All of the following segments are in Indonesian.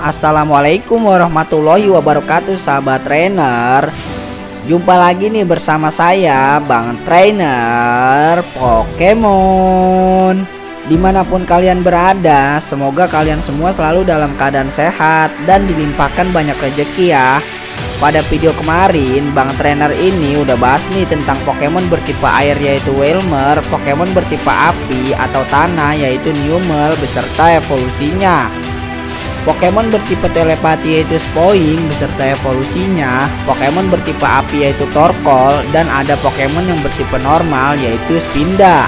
Assalamualaikum warahmatullahi wabarakatuh, sahabat trainer. Jumpa lagi nih bersama saya, Bang Trainer Pokemon. Dimanapun kalian berada, semoga kalian semua selalu dalam keadaan sehat dan dilimpahkan banyak rezeki ya. Pada video kemarin, Bang Trainer ini udah bahas nih tentang Pokemon bertipe air yaitu Wailmer, Pokemon bertipe api atau tanah yaitu Numel beserta evolusinya, Pokemon bertipe telepati yaitu Spoing beserta evolusinya, Pokemon bertipe api yaitu Torkoal, dan ada Pokemon yang bertipe normal yaitu Spinda.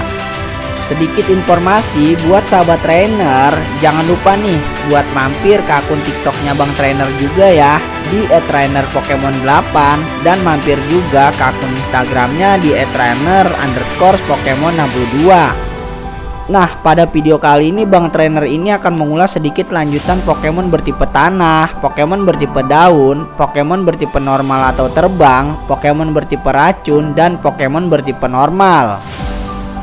Sedikit informasi buat sahabat trainer, jangan lupa nih buat mampir ke akun TikToknya Bang Trainer juga ya, di @trainerpokemon8, dan mampir juga ke akun Instagramnya di @trainer_pokemon62. Nah, pada video kali ini Bang Trainer ini akan mengulas sedikit lanjutan Pokemon bertipe tanah, Pokemon bertipe daun, Pokemon bertipe normal atau terbang, Pokemon bertipe racun, dan Pokemon bertipe normal.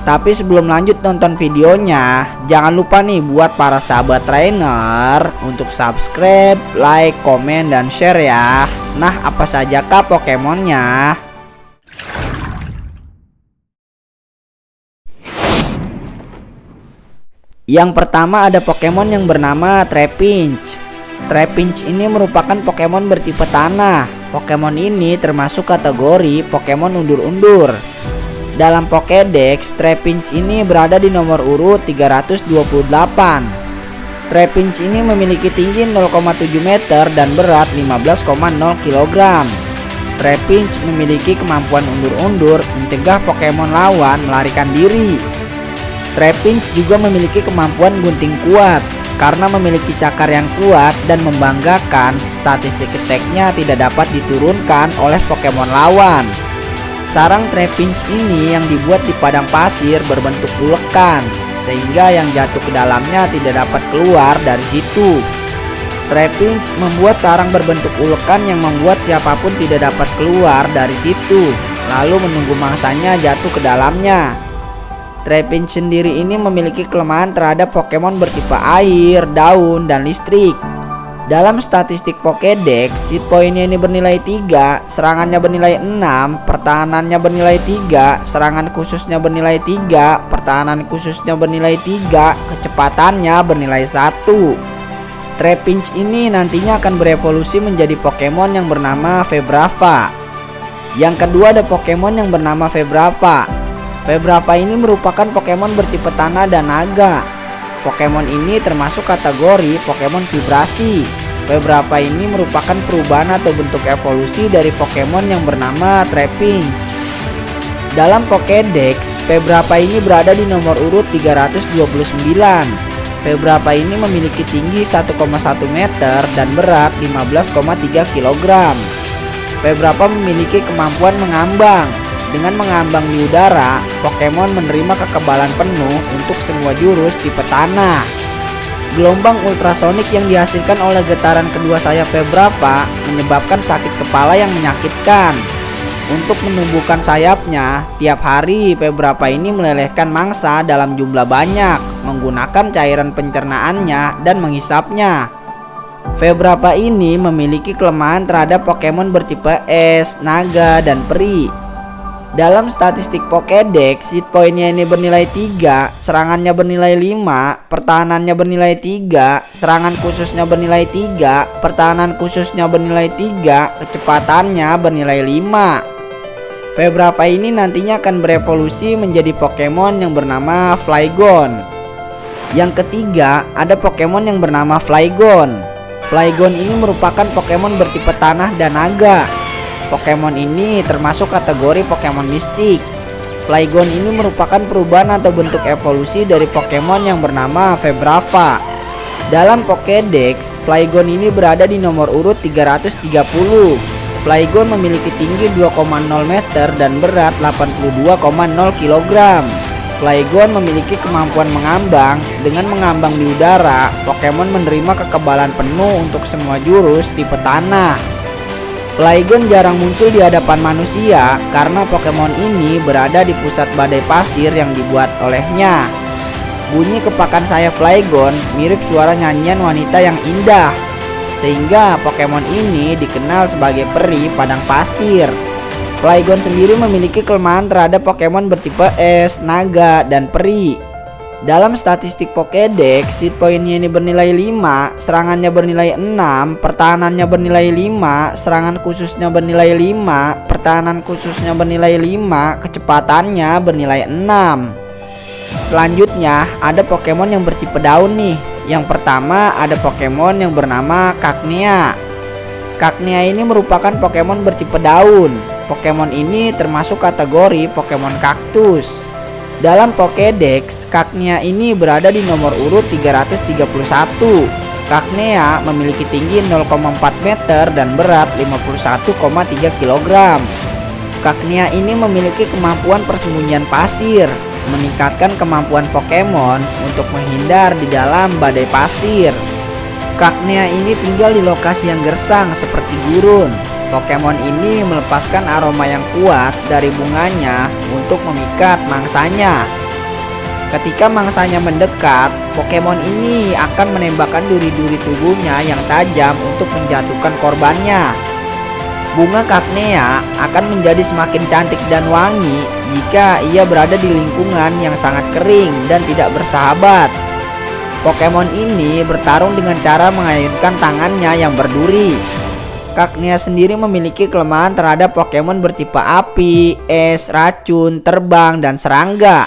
Tapi sebelum lanjut nonton videonya, jangan lupa nih buat para sahabat trainer untuk subscribe, like, komen, dan share ya. Nah, apa saja kah Pokemonnya? Yang pertama ada Pokemon yang bernama Trapinch. Trapinch ini merupakan Pokemon bertipe tanah. Pokemon ini termasuk kategori Pokemon undur-undur. Dalam Pokédex, Trapinch ini berada di nomor urut 328. Trapinch ini memiliki tinggi 0,7 meter dan berat 15,0 kg. Trapinch memiliki kemampuan undur-undur mencegah Pokemon lawan melarikan diri. Trapinch juga memiliki kemampuan gunting kuat. Karena memiliki cakar yang kuat dan membanggakan, statistik attack-nya tidak dapat diturunkan oleh Pokemon lawan. Sarang Trapinch ini yang dibuat di padang pasir berbentuk ulekan, sehingga yang jatuh ke dalamnya tidak dapat keluar dari situ. Trapinch membuat sarang berbentuk ulekan yang membuat siapapun tidak dapat keluar dari situ, lalu menunggu mangsanya jatuh ke dalamnya. Trapinch sendiri ini memiliki kelemahan terhadap Pokemon bertipe air, daun, dan listrik. Dalam statistik Pokédex, hit point-nya ini bernilai 3, serangannya bernilai 6, pertahanannya bernilai 3, serangan khususnya bernilai 3, pertahanan khususnya bernilai 3, kecepatannya bernilai 1. Trapinch ini nantinya akan berevolusi menjadi Pokemon yang bernama Febrava. Yang kedua ada Pokemon yang bernama Febrava. Febrava ini merupakan Pokemon bertipe tanah dan naga. Pokemon ini termasuk kategori Pokemon vibrasi. Febrava ini merupakan perubahan atau bentuk evolusi dari Pokemon yang bernama Trapinch. Dalam Pokédex, Febrava ini berada di nomor urut 329. Febrava ini memiliki tinggi 1,1 meter dan berat 15,3 kg. Febrava memiliki kemampuan mengambang. Dengan mengambang di udara, Pokemon menerima kekebalan penuh untuk semua jurus tipe tanah. Gelombang ultrasonik yang dihasilkan oleh getaran kedua sayap Febrava menyebabkan sakit kepala yang menyakitkan. Untuk menumbuhkan sayapnya, tiap hari Febrava ini melelehkan mangsa dalam jumlah banyak, menggunakan cairan pencernaannya dan menghisapnya. Febrava ini memiliki kelemahan terhadap Pokemon bertipe es, naga, dan peri. Dalam statistik Pokédex, hit point-nya ini bernilai 3, serangannya bernilai 5, pertahanannya bernilai 3, serangan khususnya bernilai 3, pertahanan khususnya bernilai 3, kecepatannya bernilai 5. Febrava ini nantinya akan berevolusi menjadi Pokemon yang bernama Flygon. Yang ketiga, ada Pokemon yang bernama Flygon. Flygon ini merupakan Pokemon bertipe tanah dan naga. Pokemon ini termasuk kategori Pokemon mistik. Flygon ini merupakan perubahan atau bentuk evolusi dari Pokemon yang bernama Febrava. Dalam Pokédex, Flygon ini berada di nomor urut 330. Flygon memiliki tinggi 2,0 meter dan berat 82,0 kg. Flygon memiliki kemampuan mengambang. Dengan mengambang di udara, Pokemon menerima kekebalan penuh untuk semua jurus tipe tanah. Flygon jarang muncul di hadapan manusia karena Pokemon ini berada di pusat badai pasir yang dibuat olehnya. Bunyi kepakan sayap Flygon mirip suara nyanyian wanita yang indah, sehingga Pokemon ini dikenal sebagai peri padang pasir. Flygon sendiri memiliki kelemahan terhadap Pokemon bertipe es, naga, dan peri. Dalam statistik Pokédex, hit pointnya ini bernilai 5, serangannya bernilai 6, pertahanannya bernilai 5, serangan khususnya bernilai 5, pertahanan khususnya bernilai 5, kecepatannya bernilai 6. Selanjutnya ada Pokemon yang bertipe daun nih. Yang pertama ada Pokemon yang bernama Cacnea. Cacnea ini merupakan Pokemon bertipe daun. Pokemon ini termasuk kategori Pokemon kaktus. Dalam Pokédex, Cacnea ini berada di nomor urut 331. Cacnea memiliki tinggi 0,4 meter dan berat 51,3 kg. Cacnea ini memiliki kemampuan persembunyian pasir, meningkatkan kemampuan Pokemon untuk menghindar di dalam badai pasir. Cacnea ini tinggal di lokasi yang gersang seperti gurun. Pokemon ini melepaskan aroma yang kuat dari bunganya untuk memikat mangsanya. Ketika mangsanya mendekat, Pokemon ini akan menembakkan duri-duri tubuhnya yang tajam untuk menjatuhkan korbannya. Bunga Cacnea akan menjadi semakin cantik dan wangi jika ia berada di lingkungan yang sangat kering dan tidak bersahabat. Pokemon ini bertarung dengan cara mengayunkan tangannya yang berduri. Cacnea sendiri memiliki kelemahan terhadap Pokemon bertipe api, es, racun, terbang, dan serangga.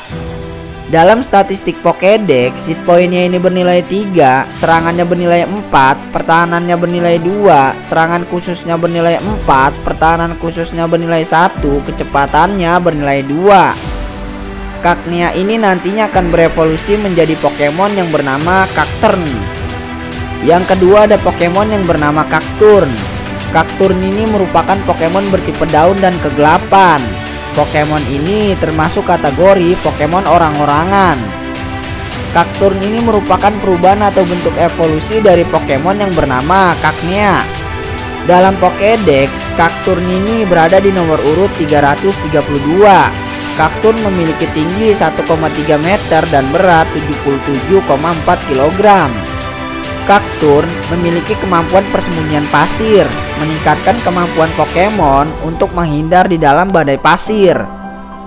Dalam statistik Pokédex, hit pointnya ini bernilai 3, serangannya bernilai 4, pertahanannya bernilai 2, serangan khususnya bernilai 4, pertahanan khususnya bernilai 1, kecepatannya bernilai 2. Cacnea ini nantinya akan berevolusi menjadi Pokemon yang bernama Cacturn. Yang kedua ada Pokemon yang bernama Cacturn. Cacturn ini merupakan Pokemon bertipe daun dan kegelapan. Pokemon ini termasuk kategori Pokemon orang-orangan. Cacturn ini merupakan perubahan atau bentuk evolusi dari Pokemon yang bernama Cacnea. Dalam Pokédex, Cacturn ini berada di nomor urut 332. Cacturn memiliki tinggi 1,3 meter dan berat 77,4 kg. Cacturn memiliki kemampuan persembunyian pasir, meningkatkan kemampuan Pokemon untuk menghindar di dalam badai pasir.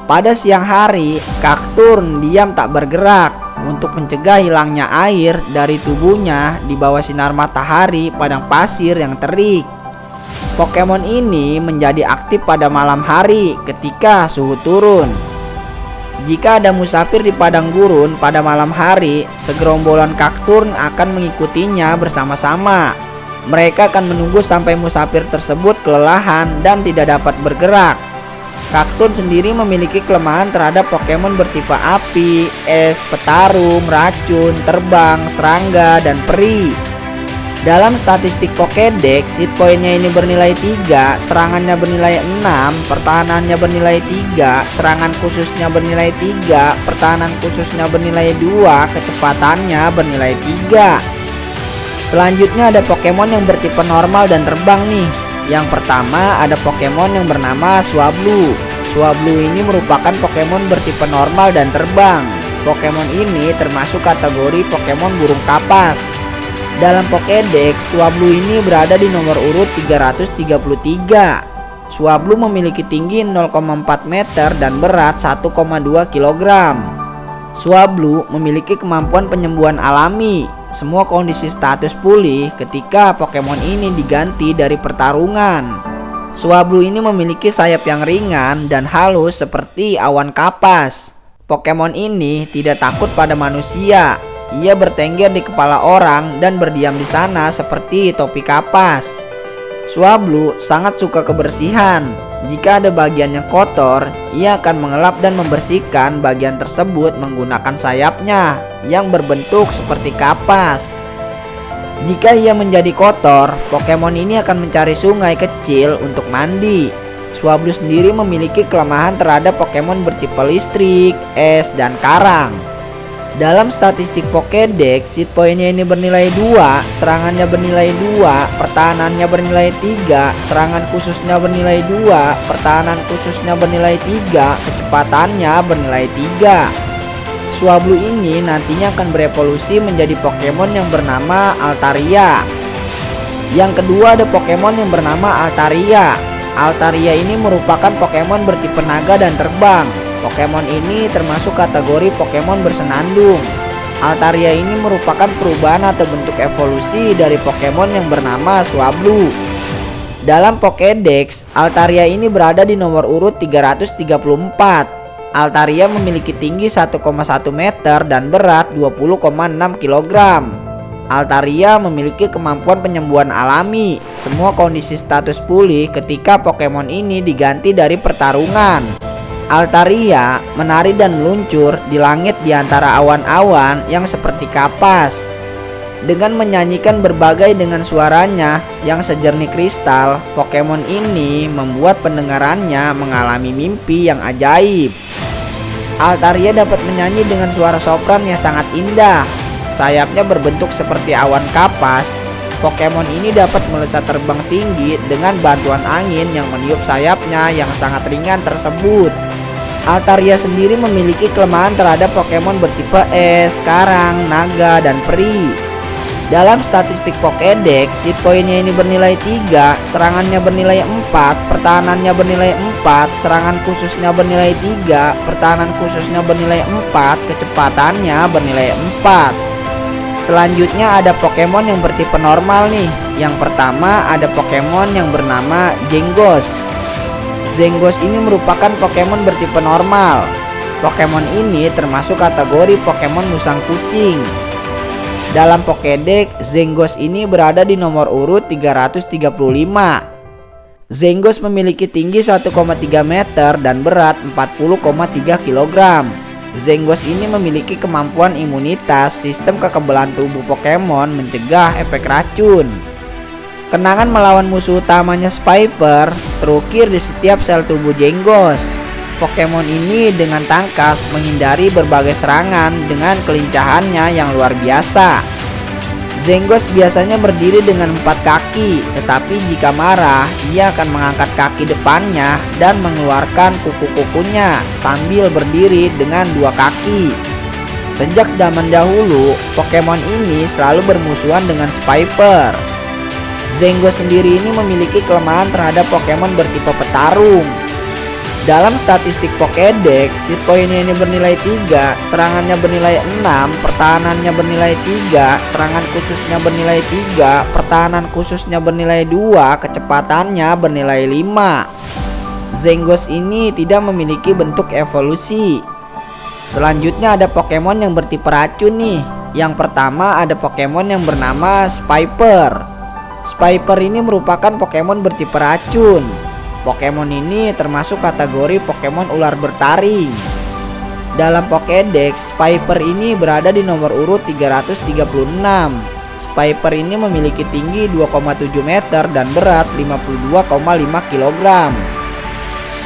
Pada siang hari, Cacturn diam tak bergerak untuk mencegah hilangnya air dari tubuhnya di bawah sinar matahari padang pasir yang terik. Pokemon ini menjadi aktif pada malam hari ketika suhu turun. Jika ada musafir di padang gurun pada malam hari, segerombolan Cacturn akan mengikutinya bersama-sama. Mereka akan menunggu sampai musafir tersebut kelelahan dan tidak dapat bergerak. Cacturn sendiri memiliki kelemahan terhadap Pokemon bertipe api, es, petarung, racun, terbang, serangga, dan peri. Dalam statistik Pokédex, hit pointnya ini bernilai 3, serangannya bernilai 6, pertahanannya bernilai 3, serangan khususnya bernilai 3, pertahanan khususnya bernilai 2, kecepatannya bernilai 3. Selanjutnya ada Pokemon yang bertipe normal dan terbang nih. Yang pertama ada Pokemon yang bernama Swablu. Swablu ini merupakan Pokemon bertipe normal dan terbang. Pokemon ini termasuk kategori Pokemon burung kapas. Dalam Pokédex, Swablu ini berada di nomor urut 333. Swablu memiliki tinggi 0,4 meter dan berat 1,2 kg. Swablu memiliki kemampuan penyembuhan alami. Semua kondisi status pulih ketika Pokemon ini diganti dari pertarungan. Swablu ini memiliki sayap yang ringan dan halus seperti awan kapas. Pokemon ini tidak takut pada manusia. Ia bertengger di kepala orang dan berdiam di sana seperti topi kapas. Swablu sangat suka kebersihan. Jika ada bagian yang kotor, ia akan mengelap dan membersihkan bagian tersebut menggunakan sayapnya yang berbentuk seperti kapas. Jika ia menjadi kotor, Pokemon ini akan mencari sungai kecil untuk mandi. Swablu sendiri memiliki kelemahan terhadap Pokemon bertipe listrik, es, dan karang. Dalam statistik Pokédex, hit pointnya ini bernilai 2, serangannya bernilai 2, pertahanannya bernilai 3, serangan khususnya bernilai 2, pertahanan khususnya bernilai 3, kecepatannya bernilai 3. Swablu ini nantinya akan berevolusi menjadi Pokemon yang bernama Altaria. Yang kedua ada Pokemon yang bernama Altaria. Altaria ini merupakan Pokemon bertipe naga dan terbang. Pokemon ini termasuk kategori Pokemon bersenandung. Altaria ini merupakan perubahan atau bentuk evolusi dari Pokemon yang bernama Swablu. Dalam Pokédex, Altaria ini berada di nomor urut 334. Altaria memiliki tinggi 1,1 meter dan berat 20,6 kg. Altaria memiliki kemampuan penyembuhan alami. Semua kondisi status pulih ketika Pokemon ini diganti dari pertarungan. Altaria menari dan meluncur di langit di antara awan-awan yang seperti kapas. Dengan menyanyikan berbagai dengan suaranya yang sejernih kristal, Pokemon ini membuat pendengarannya mengalami mimpi yang ajaib. Altaria dapat menyanyi dengan suara sopran yang sangat indah. Sayapnya berbentuk seperti awan kapas. Pokemon ini dapat melesat terbang tinggi dengan bantuan angin yang meniup sayapnya yang sangat ringan tersebut. Altaria sendiri memiliki kelemahan terhadap Pokemon bertipe es, karang, naga, dan peri. Dalam statistik Pokédex, hit poinnya ini bernilai 3, serangannya bernilai 4, pertahanannya bernilai 4, serangan khususnya bernilai 3, pertahanan khususnya bernilai 4, kecepatannya bernilai 4. Selanjutnya ada Pokemon yang bertipe normal nih. Yang pertama ada Pokemon yang bernama Zengosh. Zengosh ini merupakan Pokemon bertipe normal. Pokemon ini termasuk kategori Pokemon musang kucing. Dalam Pokédex, Zengosh ini berada di nomor urut 335. Zengosh memiliki tinggi 1,3 meter dan berat 40,3 kg. Zengosh ini memiliki kemampuan imunitas sistem kekebalan tubuh Pokemon mencegah efek racun. Kenangan melawan musuh utamanya Swiper terukir di setiap sel tubuh Zengosh. Pokemon ini dengan tangkas menghindari berbagai serangan dengan kelincahannya yang luar biasa. Zengosh biasanya berdiri dengan 4 kaki, tetapi jika marah, ia akan mengangkat kaki depannya dan mengeluarkan kuku-kukunya sambil berdiri dengan 2 kaki. Sejak zaman dahulu, Pokemon ini selalu bermusuhan dengan Swiper. Zengosh sendiri ini memiliki kelemahan terhadap Pokemon bertipe petarung. Dalam statistik Pokédex, hit poinnya ini bernilai 3, serangannya bernilai 6, pertahanannya bernilai 3, serangan khususnya bernilai 3, pertahanan khususnya bernilai 2, kecepatannya bernilai 5. Zengosh ini tidak memiliki bentuk evolusi. Selanjutnya ada Pokemon yang bertipe racun nih. Yang pertama ada Pokemon yang bernama Swiper. Swiper ini merupakan Pokemon bertipe racun. Pokemon ini termasuk kategori Pokemon ular bertaring. Dalam Pokédex, Swiper ini berada di nomor urut 336. Swiper ini memiliki tinggi 2,7 meter dan berat 52,5 kg.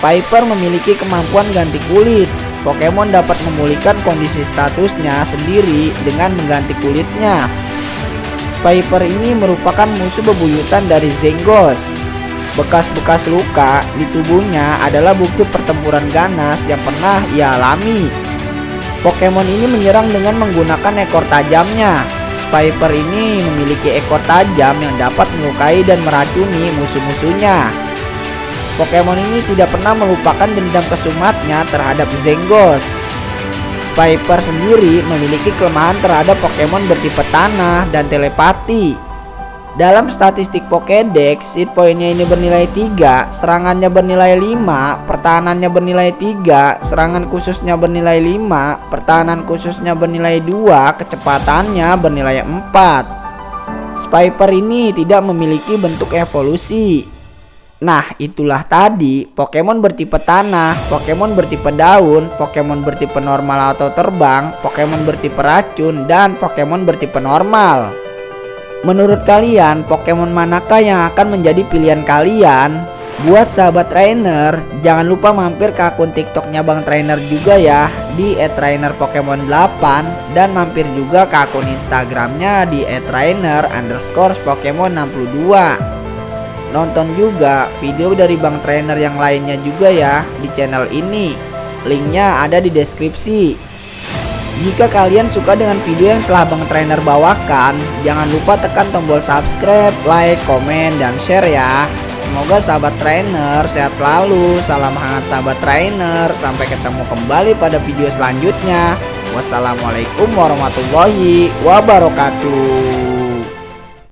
Swiper memiliki kemampuan ganti kulit. Pokemon dapat memulihkan kondisi statusnya sendiri dengan mengganti kulitnya. Swiper ini merupakan musuh bebuyutan dari Zengosh. Bekas-bekas luka di tubuhnya adalah bukti pertempuran ganas yang pernah ia alami. Pokemon ini menyerang dengan menggunakan ekor tajamnya. Swiper ini memiliki ekor tajam yang dapat melukai dan meracuni musuh-musuhnya. Pokemon ini tidak pernah melupakan dendam kesumatnya terhadap Zengosh. Swiper sendiri memiliki kelemahan terhadap Pokemon bertipe tanah dan telepati. Dalam statistik Pokédex, hit poinnya ini bernilai 3, serangannya bernilai 5, pertahanannya bernilai 3, serangan khususnya bernilai 5, pertahanan khususnya bernilai 2, kecepatannya bernilai 4. Swiper ini tidak memiliki bentuk evolusi. Nah, itulah tadi Pokemon bertipe tanah, Pokemon bertipe daun, Pokemon bertipe normal atau terbang, Pokemon bertipe racun, dan Pokemon bertipe normal. Menurut kalian, Pokemon manakah yang akan menjadi pilihan kalian? Buat sahabat trainer, jangan lupa mampir ke akun TikToknya Bang Trainer juga ya, di @trainerpokemon8, dan mampir juga ke akun Instagramnya di @trainer_pokemon62. Nonton juga video dari Bang Trainer yang lainnya juga ya di channel ini. Linknya ada di deskripsi. Jika kalian suka dengan video yang telah Bang Trainer bawakan, jangan lupa tekan tombol subscribe, like, komen, dan share ya. Semoga sahabat trainer sehat selalu. Salam hangat sahabat trainer. Sampai ketemu kembali pada video selanjutnya. Wassalamualaikum warahmatullahi wabarakatuh.